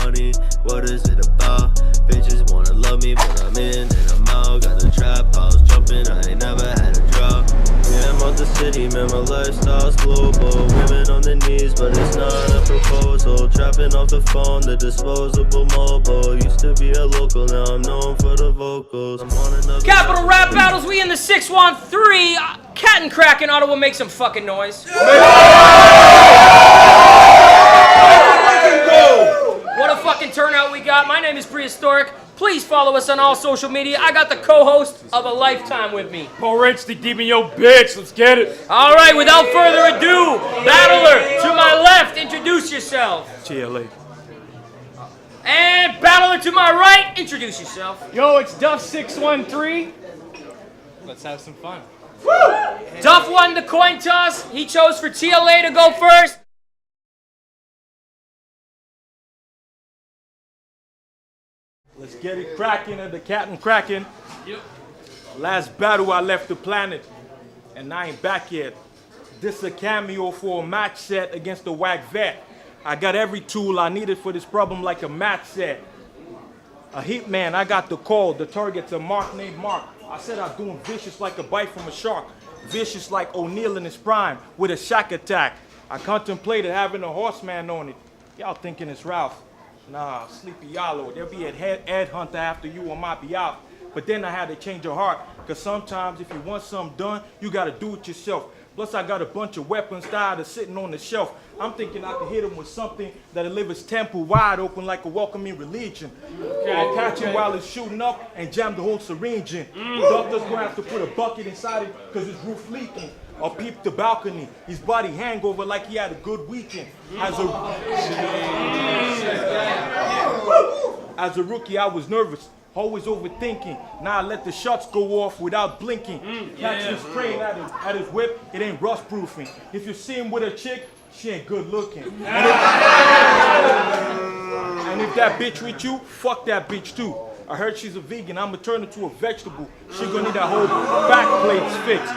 money, what is it about? Bitches wanna love me, but I'm in and I'm out. Got the trap house jumping, I ain't never had a drop. Yeah, I'm out the city, man, my lifestyle's global. Women on their knees, but it's not a proposal. Trapping off the phone, the disposable mobile. Used to be a local, now I'm known for the vocals. I'm on another Capital Rap Battles, we in the 613. Cat and Crack in Ottawa, make some fucking noise. What a fucking turnout we got. My name is Prehistoric. Please follow us on all social media. I got the co-host of a lifetime with me. Paul Rich, the demon, yo, bitch. Let's get it. All right, without further ado, battler to my left, introduce yourself. TLA. And battler to my right, introduce yourself. Yo, it's Duff 613. Let's have some fun. Duff won the coin toss. He chose for TLA to go first. Let's get it cracking at the cat and cracking. Yep. Last battle I left the planet, and I ain't back yet. This a cameo for a match set against the whack vet. I got every tool I needed for this problem like a match set. A hitman, I got the call. The target's a mark named Mark. I said I'm doing vicious like a bite from a shark. Vicious like O'Neal in his prime with a shack attack. I contemplated having a horseman on it. Y'all thinking it's Ralph. Nah, Sleepy Yellow. There'll be a head hunter after you on my behalf. But then I had to change your heart. Cause sometimes if you want something done, you gotta do it yourself. Plus I got a bunch of weapons tired of sitting on the shelf. I'm thinking I can hit him with something that'll leave his temple wide open like a welcoming religion. I'll catch him while he's shooting up and jam the whole syringe in. Doctor's gonna have to put a bucket inside it cause his roof leaking. Or peep the balcony, his body hangover like he had a good weekend. As a rookie, I was nervous, always overthinking. Now I let the shots go off without blinking. Catch him spraying at his whip, it ain't rust proofing. If you see him with a chick, she ain't good looking. And if that bitch with you, fuck that bitch too. I heard she's a vegan, I'ma turn her to a vegetable. She gonna need that whole back plates fixed.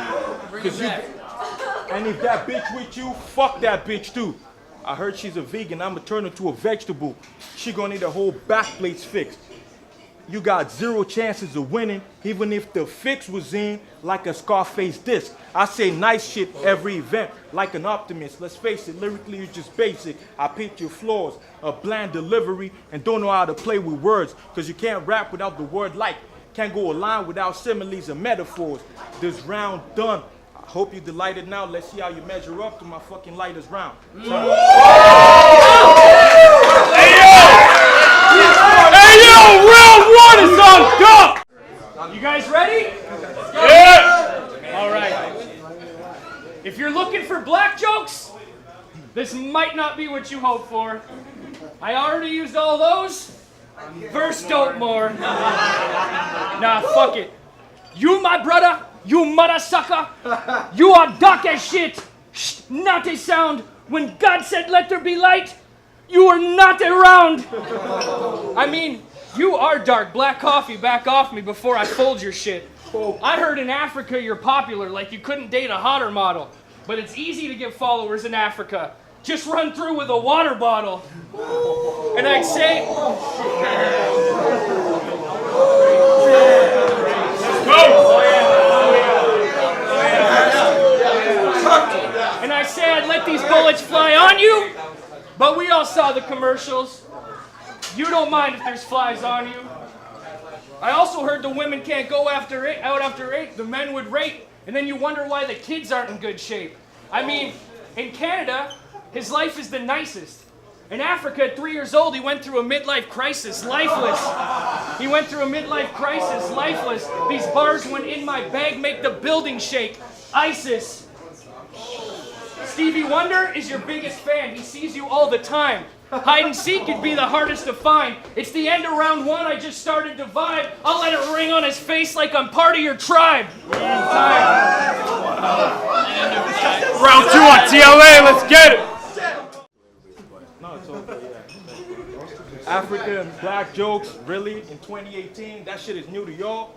And if that bitch with you, fuck that bitch too. I heard she's a vegan, I'ma turn her to a vegetable. She gonna need her whole back plates fixed. You got 0 chances of winning, even if the fix was in like a Scarface disc. I say nice shit every event, like an optimist. Let's face it, lyrically you're just basic. I pick your flaws, a bland delivery, and don't know how to play with words. Cause you can't rap without the word like. Can't go a line without similes and metaphors. This round done. I hope you're delighted now. Let's see how you measure up to my fucking lightest round. Hey yo, round 1 is on Duff! You guys ready? Yeah! All right. If you're looking for black jokes, this might not be what you hope for. I already used all those. Verse don't more. Nah, fuck it. You, my brother, you mother sucker, you are dark as shit. Shh, not a sound. When God said let there be light, you were not around. I mean, you are dark. Black coffee, back off me before I fold your shit. I heard in Africa you're popular, like you couldn't date a hotter model. But it's easy to get followers in Africa. Just run through with a water bottle. And I'd say... Let's go! And I say I'd let these bullets fly on you, but we all saw the commercials. You don't mind if there's flies on you. I also heard the women can't go out after 8, the men would rape, and then you wonder why the kids aren't in good shape. I mean, in Canada, his life is the nicest. In Africa, at 3 years old, he went through a midlife crisis, lifeless. He went through a midlife crisis, lifeless. These bars went in my bag, make the building shake. ISIS. Stevie Wonder is your biggest fan. He sees you all the time. Hide and seek could be the hardest to find. It's the end of round 1, I just started to vibe. I'll let it ring on his face like I'm part of your tribe. Round 2 on TLA, let's get it! No, it's okay, yeah. Africa and black jokes, really, in 2018, that shit is new to y'all.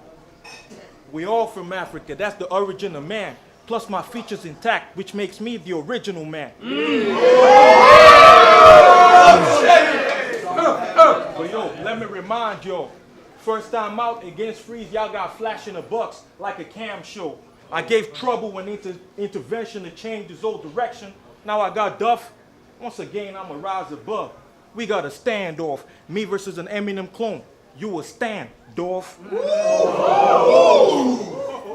We all from Africa, that's the origin of man. Plus my features intact, which makes me the original man. Yo, let me remind y'all. First time out against Freeze, y'all got flashing the bucks like a cam show. I gave trouble when intervention to change his old direction. Now I got Duff. Once again, I'm a rise above. We got a standoff. Me versus an Eminem clone. You a standoff.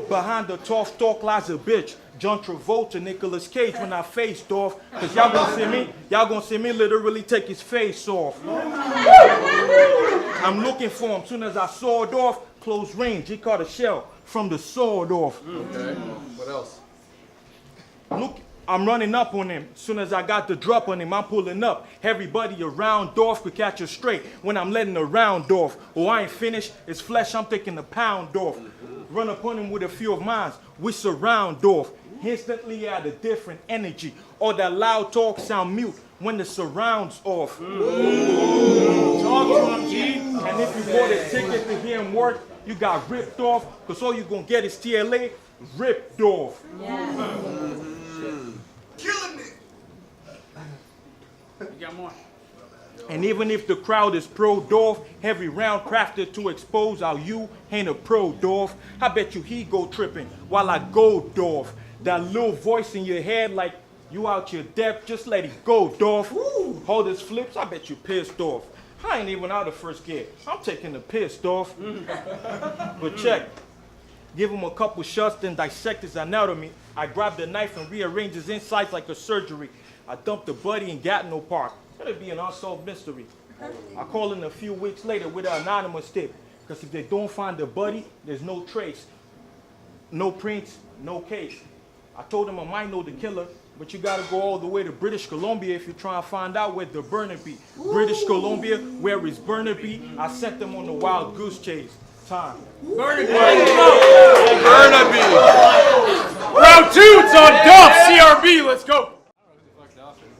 Behind the tough talk lies a bitch. John Travolta, Nicolas Cage when I face Dorf. Cause y'all gonna see me literally take his face off. I'm looking for him. Soon as I saw Dorf, close range, he caught a shell from the sword off. Okay, what else? Look, I'm running up on him. Soon as I got the drop on him, I'm pulling up. Everybody around Dorf could catch a straight when I'm letting around Dorf. Oh, I ain't finished. It's flesh, I'm taking a pound off. Run upon him with a few of mine. We surround Dorf. Instantly add a different energy. All that loud talk sound mute when the surround's off. Talk to him, G. And if you bought a ticket to hear him work, you got ripped off. Because all you're going to get is TLA ripped off. Killing it! You got more? And even if the crowd is pro-Dorf, every round crafted to expose how you ain't a pro-Dorf. I bet you he go tripping while I go Dorf. That little voice in your head like you out your depth, just let it go, Dorf. Hold his flips, I bet you pissed off. I ain't even out of first gear. I'm taking the piss, Dorf. But check. Give him a couple shots, then dissect his anatomy. I grab the knife and rearrange his insides like a surgery. I dump the buddy in Gatineau Park. It'll be an unsolved mystery. I call in a few weeks later with an anonymous tip. Because if they don't find the buddy, there's no trace. No prints, no case. I told him I might know the killer, but you gotta go all the way to British Columbia if you try and find out where the burner be. British Columbia, where is Burnaby? I sent them on the wild goose chase. Time. Burnaby! Burnaby! Round 2, it's on Duff, CRB, let's go!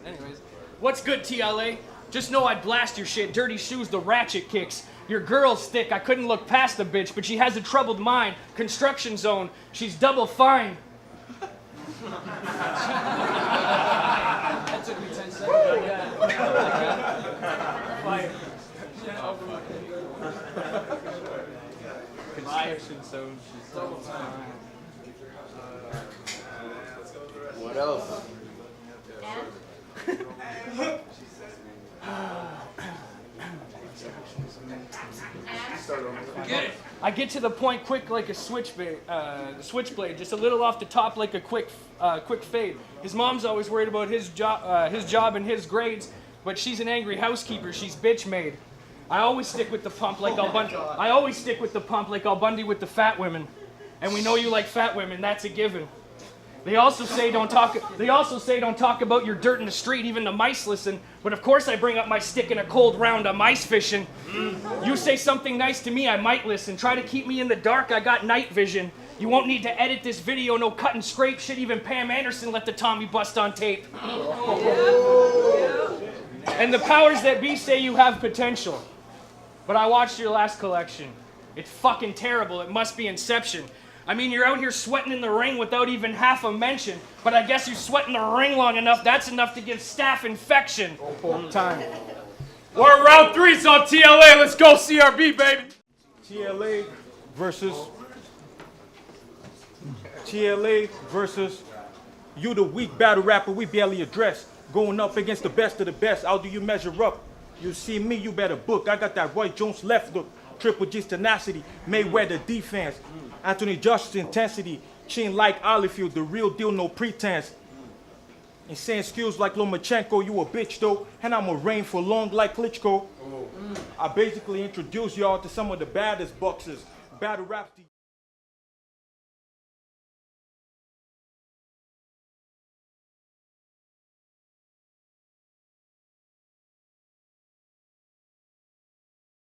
Anyways, what's good, TLA? Just know I'd blast your shit. Dirty shoes, the ratchet kicks. Your girl's thick, I couldn't look past the bitch, but she has a troubled mind. Construction zone, she's double fine. That took me 10 seconds. Fire. Construction zone, she's double fine. What else? I get to the point quick like a switchblade, just a little off the top like a quick fade. His mom's always worried about his job and his grades, but she's an angry housekeeper. She's bitch made. I always stick with the pump like Al Bundy. I always stick with the pump like Al Bundy with the fat women, and we know you like fat women. That's a given. They also say don't talk about your dirt in the street. Even the mice listen. But of course I bring up my stick in a cold round of mice fishing. You say something nice to me, I might listen. Try to keep me in the dark, I got night vision. You won't need to edit this video, no cut and scrape. Shit, even Pam Anderson let the Tommy bust on tape. And the powers that be say you have potential. But I watched your last collection. It's fucking terrible. It must be Inception. I mean, you're out here sweating in the ring without even half a mention, but I guess you sweat in the ring long enough, that's enough to give staph infection. Time. We're round 3, it's on TLA, let's go CRB, baby. TLA versus you, the weak battle rapper we barely address. Going up against the best of the best, how do you measure up? You see me, you better book. I got that Roy Jones left hook, Triple G's tenacity, Mayweather defense. Anthony Josh's intensity, chin like Olifield, the real deal, no pretense. Insane skills like Lomachenko, you a bitch though, and I'ma reign for long like Klitschko. I basically introduce y'all to some of the baddest boxers, battle rap.